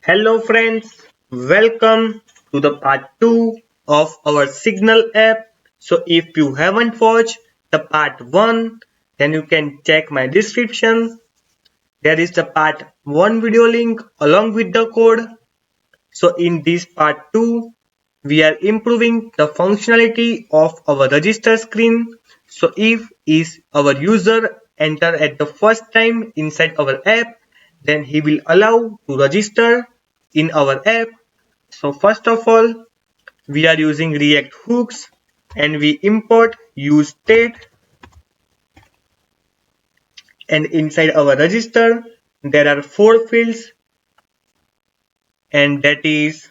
Hello friends, welcome to the part 2 of our Signal app. So if you haven't watched the part 1, then you can check my description. There is the part 1 video link along with the code. So in this part 2, we are improving the functionality of our register screen. So if is our user enter at the first time inside our app, then he will allow to register in our app. So first of all, we are using React hooks and we import use state, and inside our register there are 4 fields, and that is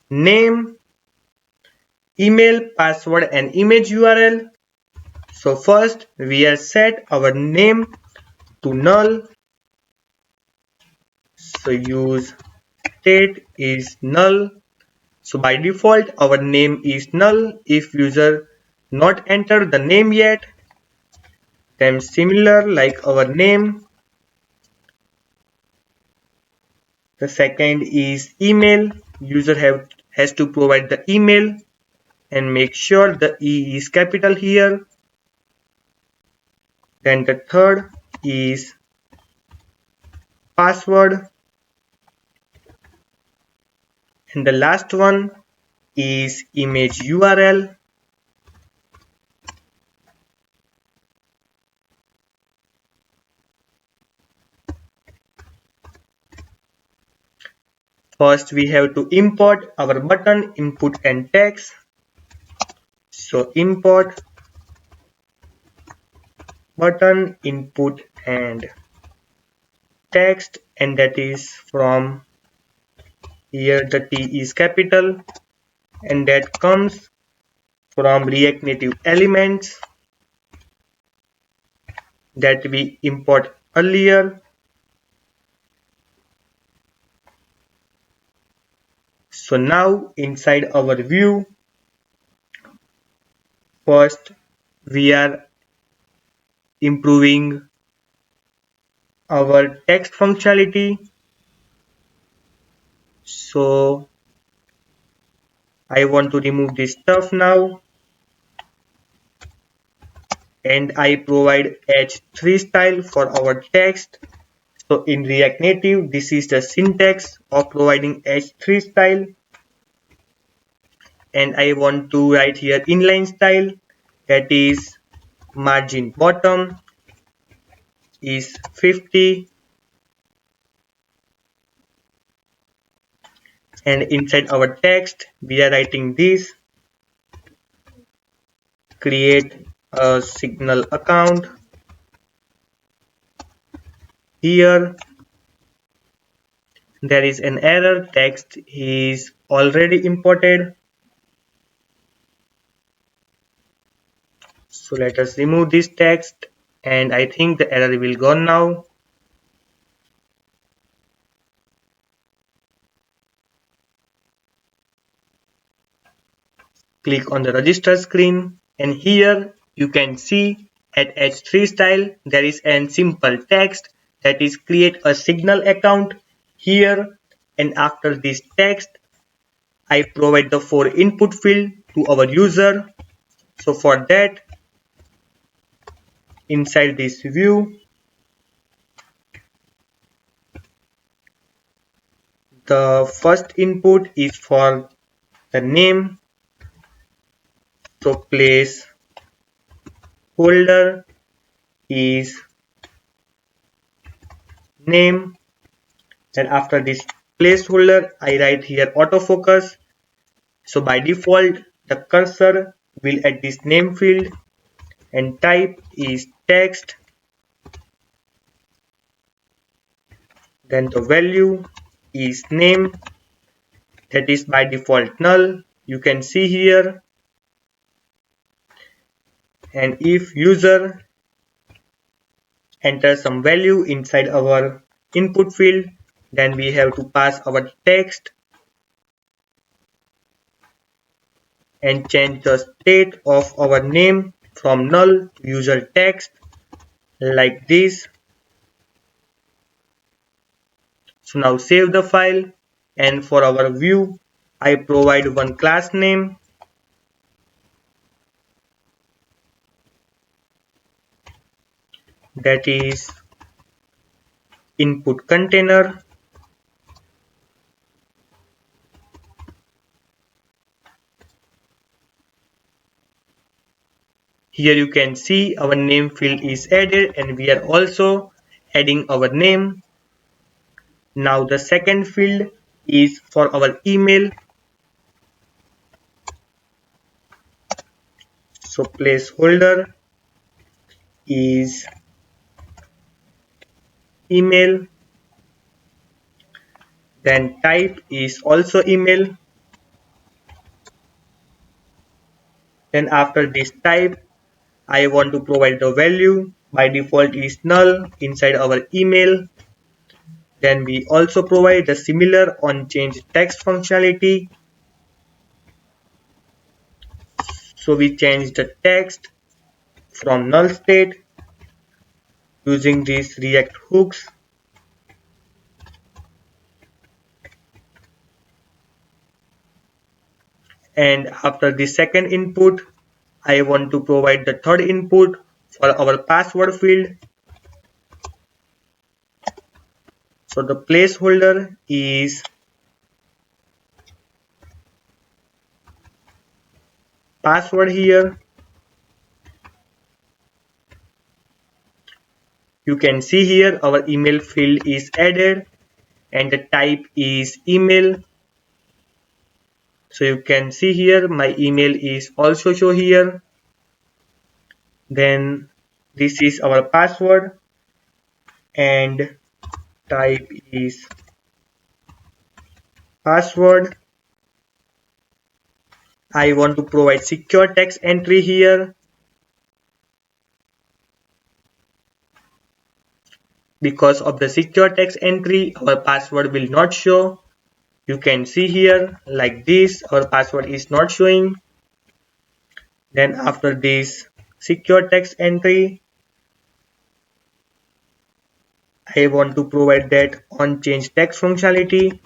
name, email, password and image URL. So first we are set our name to null. So use state is null. So by default our name is null. If user not enter the name yet, then similar like our name. The second is email. User has to provide the email and make sure the E is capital here. Then the third is password, and the last one is image URL. First we have to import our button input and text. So import button input and text, and that is from here the T is capital, and that comes from React Native elements that we import earlier. So now inside our view, first we are improving our text functionality. So I want to remove this stuff now, and I provide h3 style for our text. So in React Native, this is the syntax of providing h3 style, and I want to write here inline style, that is margin bottom is 50, and inside our text we are writing this: create a Signal account. Here there is an error, text is already imported. So let us remove this text, and I think the error will go now. Click on the register screen, and here you can see at h3 style there is a simple text that is create a Signal account here, and after this text I provide the 4 input field to our user. So for that, inside this view, the first input is for the name. So place holder is name, and after this placeholder I write here autofocus. So by default the cursor will at this name field, and type is text. Then the value is name, that is by default null, you can see here. And if user enter some value inside our input field, then we have to pass our text and change the state of our name from null to user text like this. So now save the file, and for our view I provide one class name, that is input container. Here you can see our name field is added and we are also adding our name. Now the second field is for our email. So placeholder is email, then type is also email. Then after this type, I want to provide the value. By default is null inside our email. Then we also provide the similar on change text functionality. So we change the text from null state using these React hooks. And after the second input, I want to provide the third input for our password field. So the placeholder is password here. You can see here our email field is added and the type is email. So you can see here my email is also show here. Then this is our password and type is password. I want to provide secure text entry here. Because of the secure text entry, our password will not show. You can see here like this, our password is not showing. Then after this secure text entry, I want to provide that on change text functionality.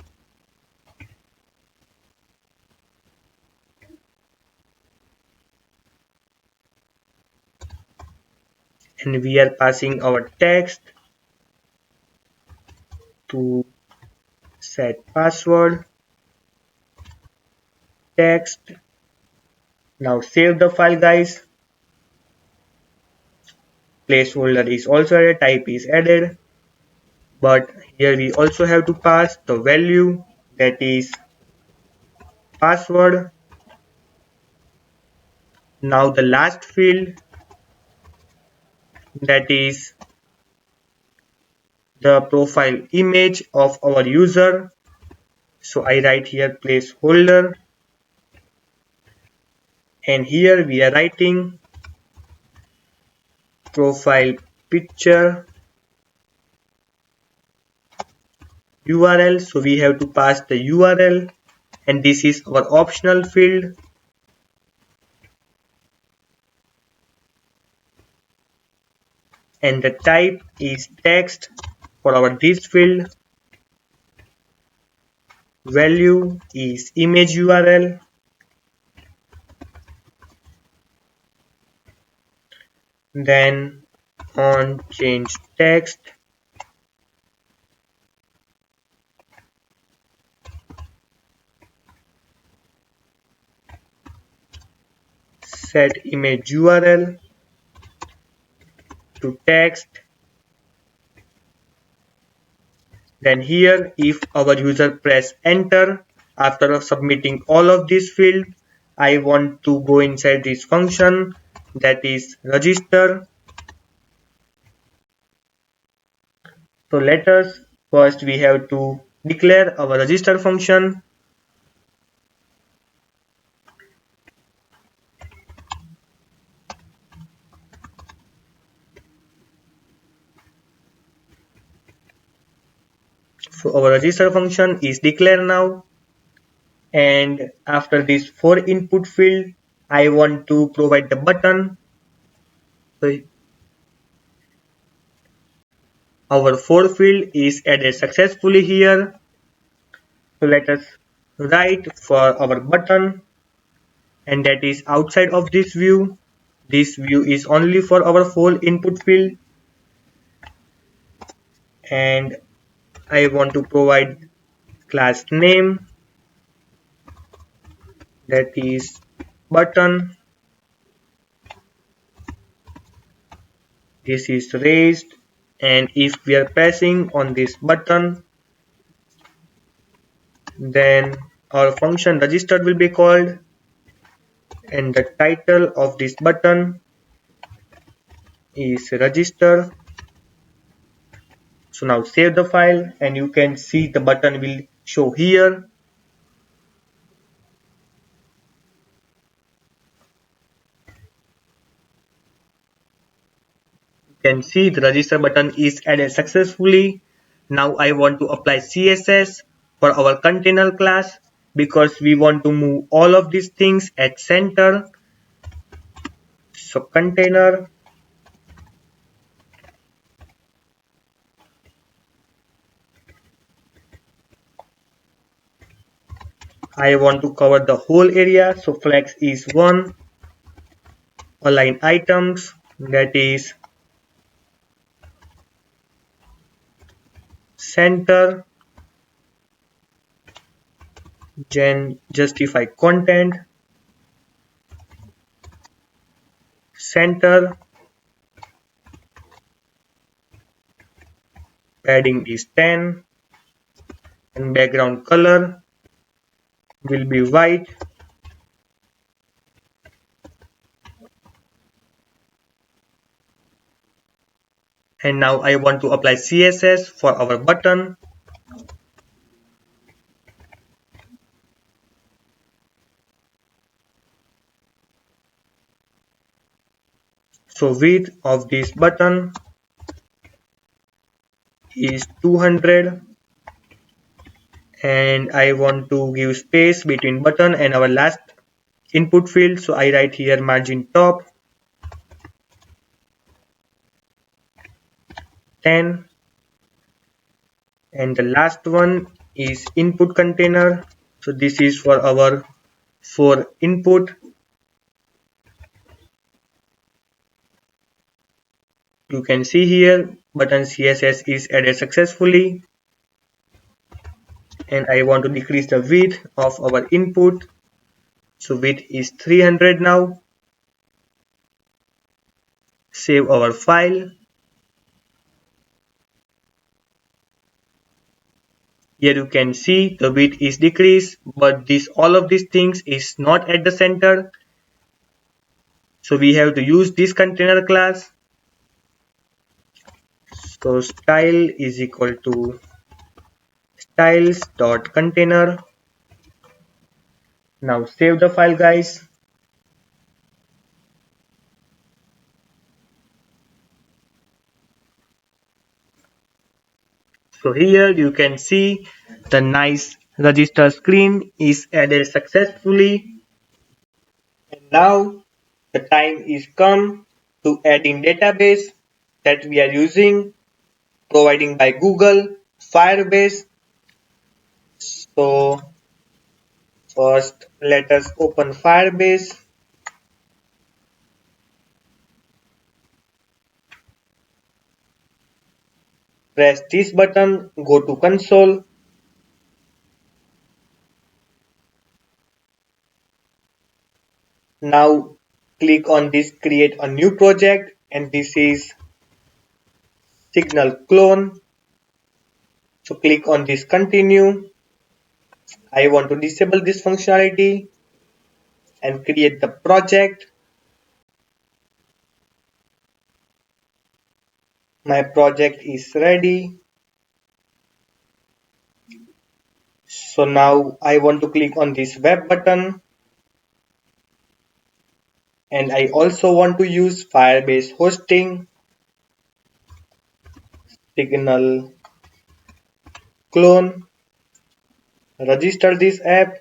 And we are passing our text to set password text. Now save the file guys. Placeholder is also added, type is added. But here we also have to pass the value, that is password. Now the last field, that is the profile image of our user. So I write here placeholder and here we are writing profile picture URL. So we have to pass the URL and this is our optional field. And the type is text for our this field. Value is image URL. Then on change text, set image URL to text. Then here if our user press enter after submitting all of this field, I want to go inside this function, that is register. So let us first we have to declare our register function. So our register function is declared now. And after this for input field, I want to provide the button. So Our for field is added successfully here. So let us write for our button, and that is outside of this view. This view is only for our for input field, and I want to provide class name, that is button. This is raised, and if we are pressing on this button, then our function registered will be called, and the title of this button is register. So now save the file, and you can see the button will show here. You can see the register button is added successfully. Now I want to apply CSS for our container class because we want to move all of these things at center. So container, I want to cover the whole area. So flex is 1, align items, that is center, gen justify content, center, padding is 10, and background color will be white. And now I want to apply CSS for our button. So width of this button is 200, and I want to give space between button and our last input field. So I write here margin top 10, and the last one is input container. So this is for our for input. You can see here button CSS is added successfully, and I want to decrease the width of our input. So width is 300 now. Save our file. Here you can see the width is decreased, but this all of these things is not at the center. So we have to use this container class. So style is equal to styles.container. Now save the file, guys. So here you can see the nice register screen is added successfully. And now the time is come to adding database that we are using, providing by Google, Firebase. So first let us open Firebase. Press this button, go to console. Now click on this create a new project, and this is SignalClone. So click on this continue. I want to disable this functionality and create the project. My project is ready. So now I want to click on this web button, and I also want to use Firebase hosting. Signal clone, register this app.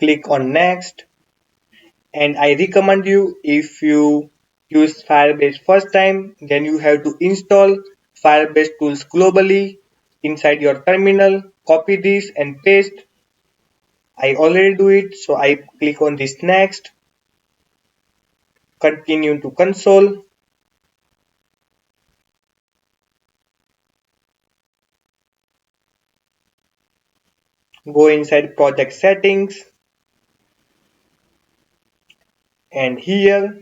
click on next. And I recommend you, if you use Firebase first time, then you have to install Firebase tools globally inside your terminal. Copy this and paste. I already do it, so I click on this next. Continue to console. Go inside project settings. And here,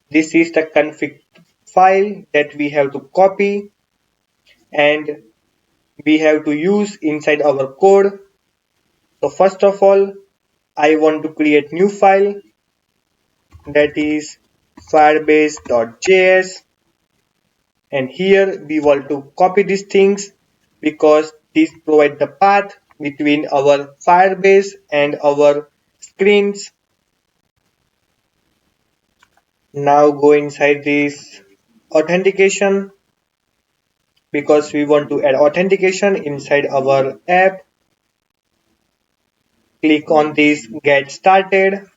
this is the config file that we have to copy and we have to use inside our code. So first of all, I want to create new file, that is firebase.js, and here we want to copy these things because these provide the path between our Firebase and our screens. Now go inside this authentication because we want to add authentication inside our app. Click on this get started.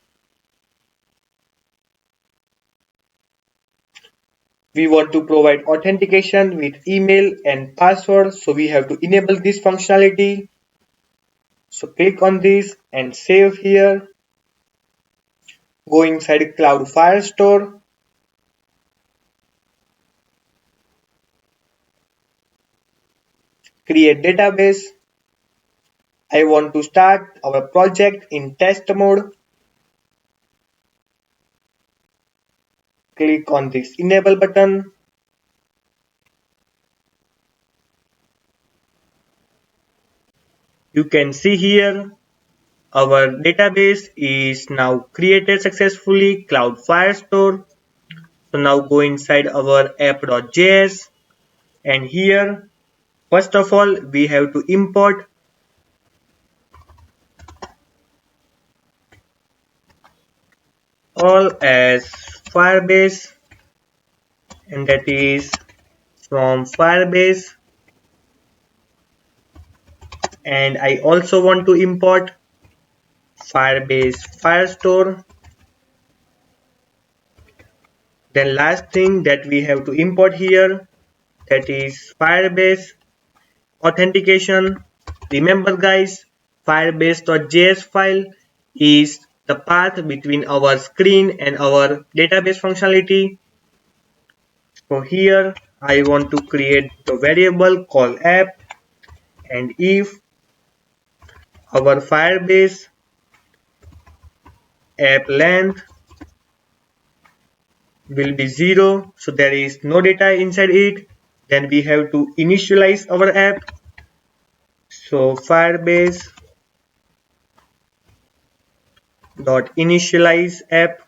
We want to provide authentication with email and password, so we have to enable this functionality. So click on this and save here. Go inside Cloud Firestore. Create database. I want to start our project in test mode. Click on this enable button. You can see here our database is now created successfully, Cloud Firestore. So now go inside our app.js, and here first of all we have to import all as Firebase, and that is from Firebase. And I also want to import Firebase Firestore. Then last thing that we have to import here, that is Firebase authentication. Remember guys, firebase.js file is the path between our screen and our database functionality. So here I want to create the variable called app, and if our Firebase app length will be 0, so there is no data inside it, then we have to initialize our app. So Firebase dot initialize app,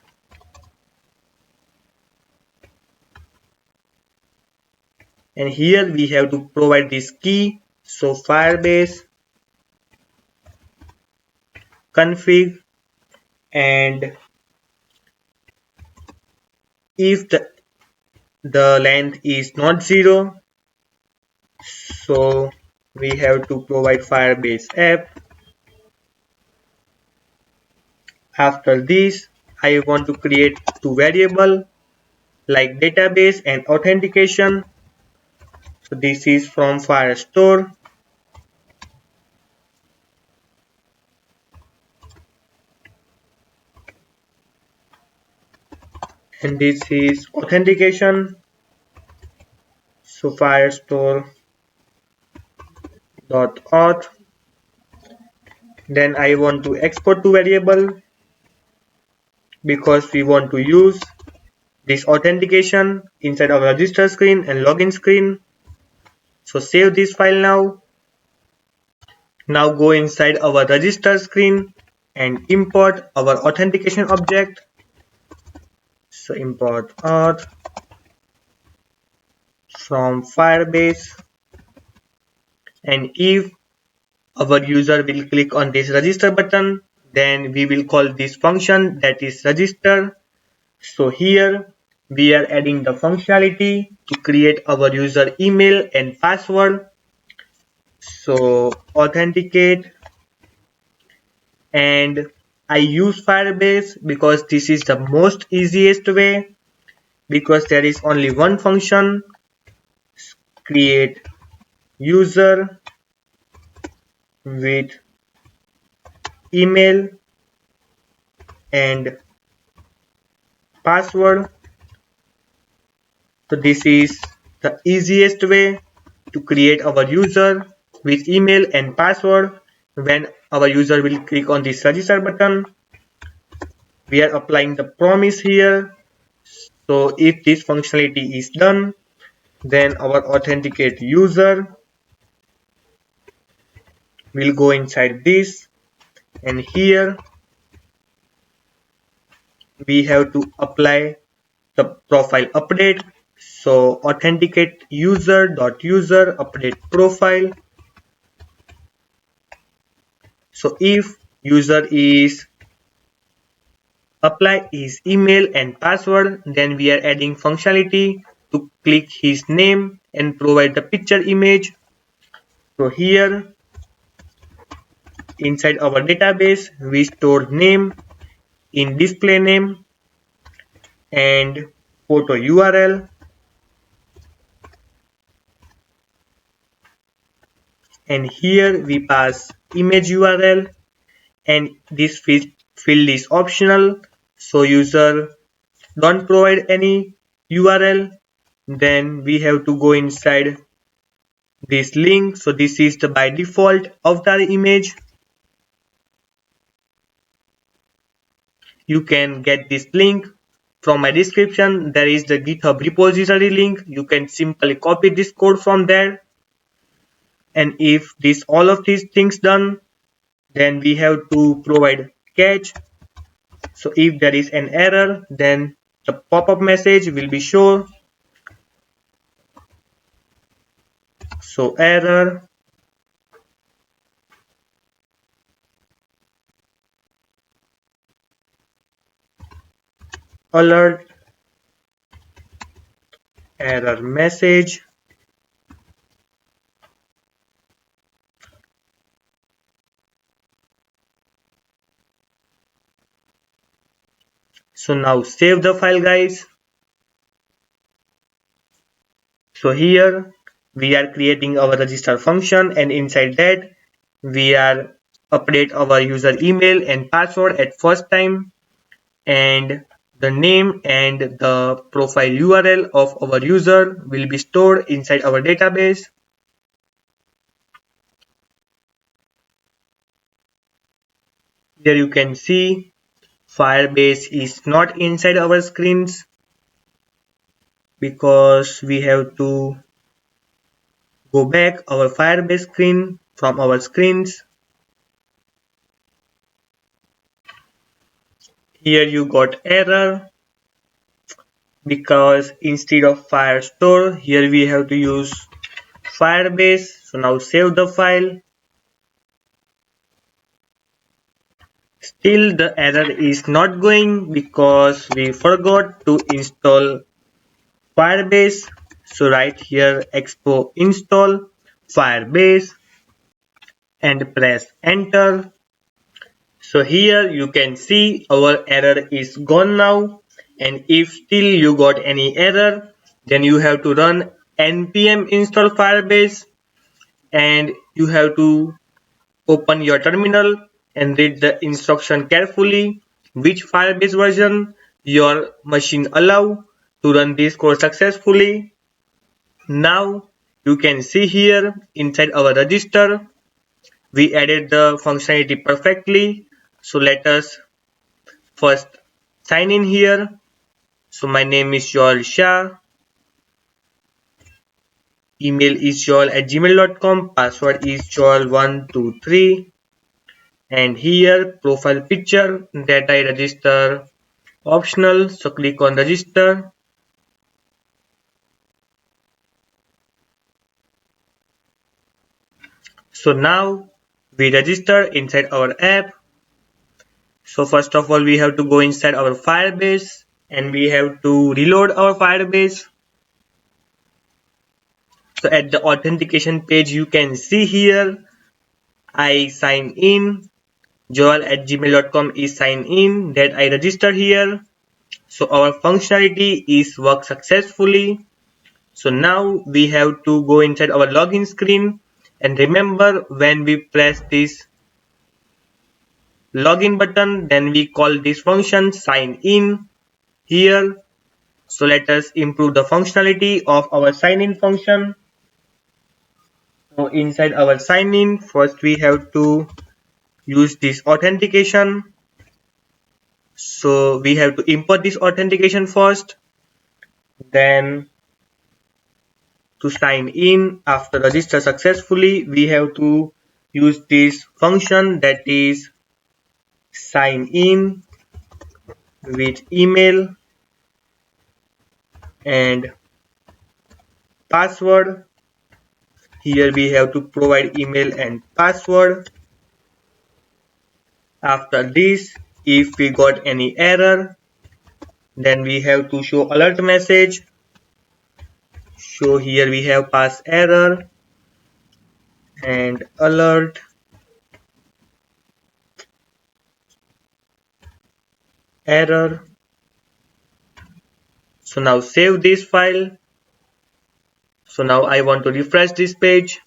and here we have to provide this key. So Firebase config, and if the length is not 0, so we have to provide Firebase app. After this, I want to create two variables like database and authentication. So this is from Firestore, and this is authentication. So Firestore dot auth. Then I want to export to variable because we want to use this authentication inside our register screen and login screen. So save this file now. Now go inside our register screen and import our authentication object. So import auth from Firebase, and if our user will click on this register button, then we will call this function, that is register. So here we are adding the functionality to create our user email and password. So authenticate, and I use Firebase because this is the most easiest way, because there is only one function, create user with email and password. So this is the easiest way to create our user with email and password. When our user will click on this register button, we are applying the promise here. So if this functionality is done, then our authenticate user will go inside this, and here we have to apply the profile update. So authenticate user update profile. So if user is apply his email and password, then we are adding functionality to click his name and provide the picture image. So here inside our database we store name in display name and photo URL, and here we pass image URL, and this field is optional, so user don't provide any URL, then we have to go inside this link. So this is the by default avatar image. You can get this link from my description. There is the GitHub repository link. You can simply copy this code from there, and if this all of these things done, then we have to provide catch. So if there is an error, then the pop-up message will be shown. So error, alert, error message. So now save the file, guys. So here we are creating our register function, and inside that we are update our user email and password at first time, and the name and the profile URL of our user will be stored inside our database. Here you can see Firebase is not inside our screens because we have to go back our Firebase screen from our screens. Here you got error because instead of Firestore, here we have to use Firebase. So now save the file. Still the error is not going because we forgot to install Firebase. So right here expo install Firebase and press enter. So here you can see our error is gone now, and if still you got any error, then you have to run npm install Firebase, and you have to open your terminal and read the instruction carefully which Firebase version your machine allow to run this code successfully. Now you can see here inside our register we added the functionality perfectly. So let us first sign in here. So my name is Joel Shah, email is joel@gmail.com, password is joel123, and here profile picture that I register optional, so click on register. So now we register inside our app. So first of all we have to go inside our Firebase and we have to reload our Firebase. So at the authentication page you can see here I sign in joel@gmail.com is sign in that I register here. So our functionality is work successfully. So now we have to go inside our login screen, and remember, when we press this login button, then we call this function sign in here. So let us improve the functionality of our sign in function. So inside our sign in, first we have to use this authentication. So we have to import this authentication first. Then to sign in after register successfully, we have to use this function, that is sign in with email and password. Here we have to provide email and password. After this, if we got any error, then we have to show alert message. So here we have pass error and alert error. So now save this file. So now I want to refresh this page.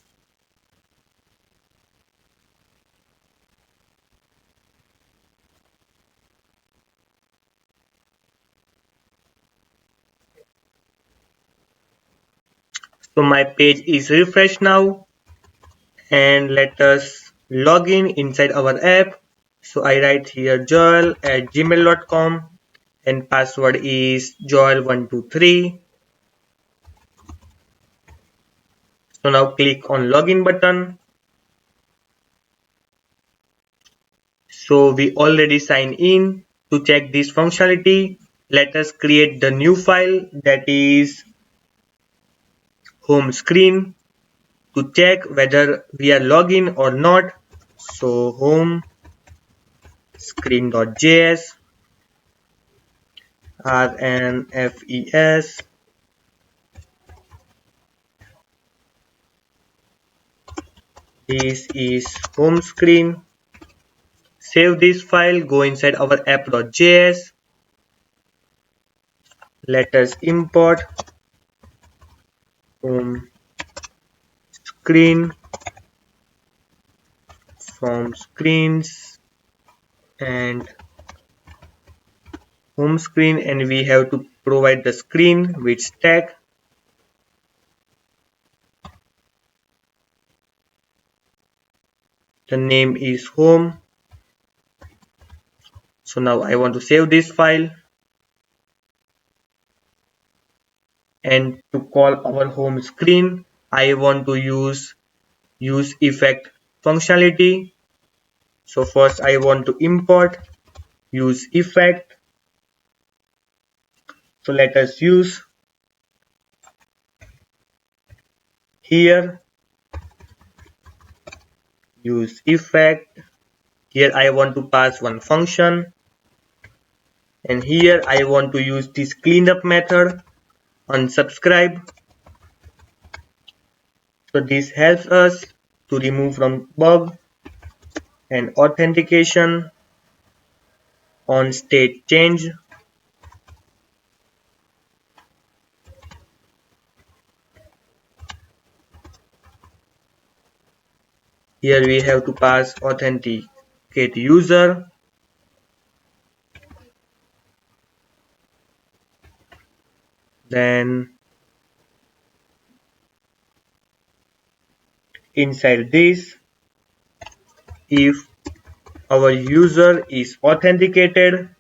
So my page is refreshed now, and let us log in inside our app. So I write here joel@gmail.com and password is joel123. So now click on login button. So we already signed in. To check this functionality, let us create the new file, that is home screen, to check whether we are logged in or not. So home screen.js rnfes, this is home screen. Save this file, go inside our app.js. Let us import home screen from screens and home screen, and we have to provide the screen with stack. The name is home. So now I want to save this file, and to call our home screen, I want to use effect functionality. So first I want to import use effect. So let us use here use effect. Here I want to pass one function, and here I want to use this cleanup method unsubscribe. So this helps us to remove from bug and authentication on state change. Here we have to pass authenticate user. Then inside this, if our user is authenticated,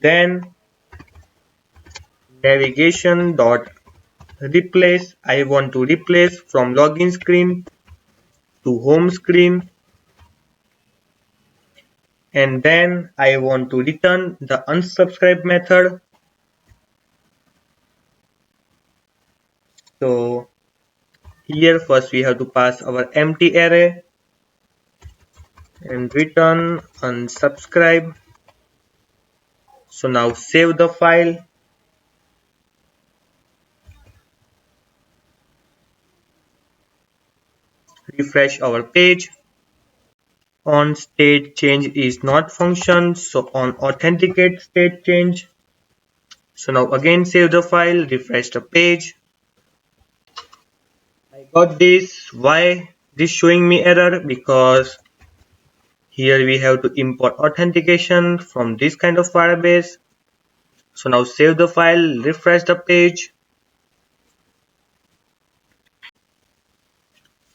then navigation dot replace, I want to replace from login screen to home screen, and then I want to return the unsubscribe method. So here first we have to pass our empty array and return unsubscribe. So now save the file, refresh our page. on state change is not function, so on authenticate state change. So now again save the file, refresh the page. I got this. Why this showing me error? Because here we have to import authentication from this kind of Firebase. So now save the file, refresh the page.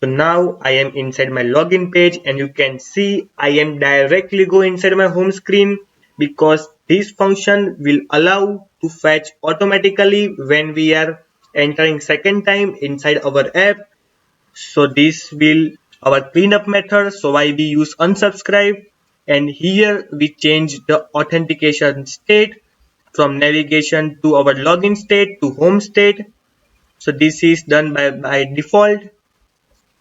So now I am inside my login page and you can see I am directly go inside my home screen because this function will allow to fetch automatically when we are entering second time inside our app. So this will our cleanup method. So why we use unsubscribe, and here we change the authentication state from navigation to our login state to home state. So this is done by default.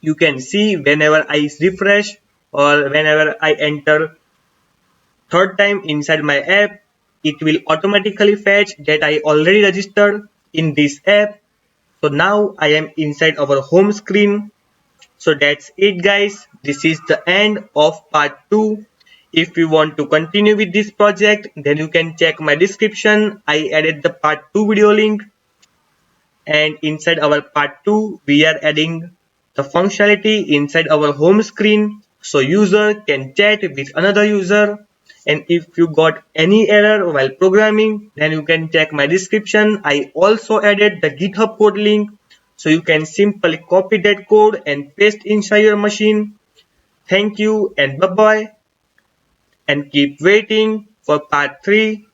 You can see whenever I refresh or whenever I enter third time inside my app, it will automatically fetch that I already registered in this app. So now I am inside our home screen. So that's it guys. This is the end of part 2. If you want to continue with this project, then you can check my description. I added the part 2 video link. And inside our part 2 we are adding the functionality inside our home screen so user can chat with another user. And if you got any error while programming, then you can check my description. I also added the GitHub code link so you can simply copy that code and paste inside your machine. Thank you and bye bye, and keep waiting for part 3.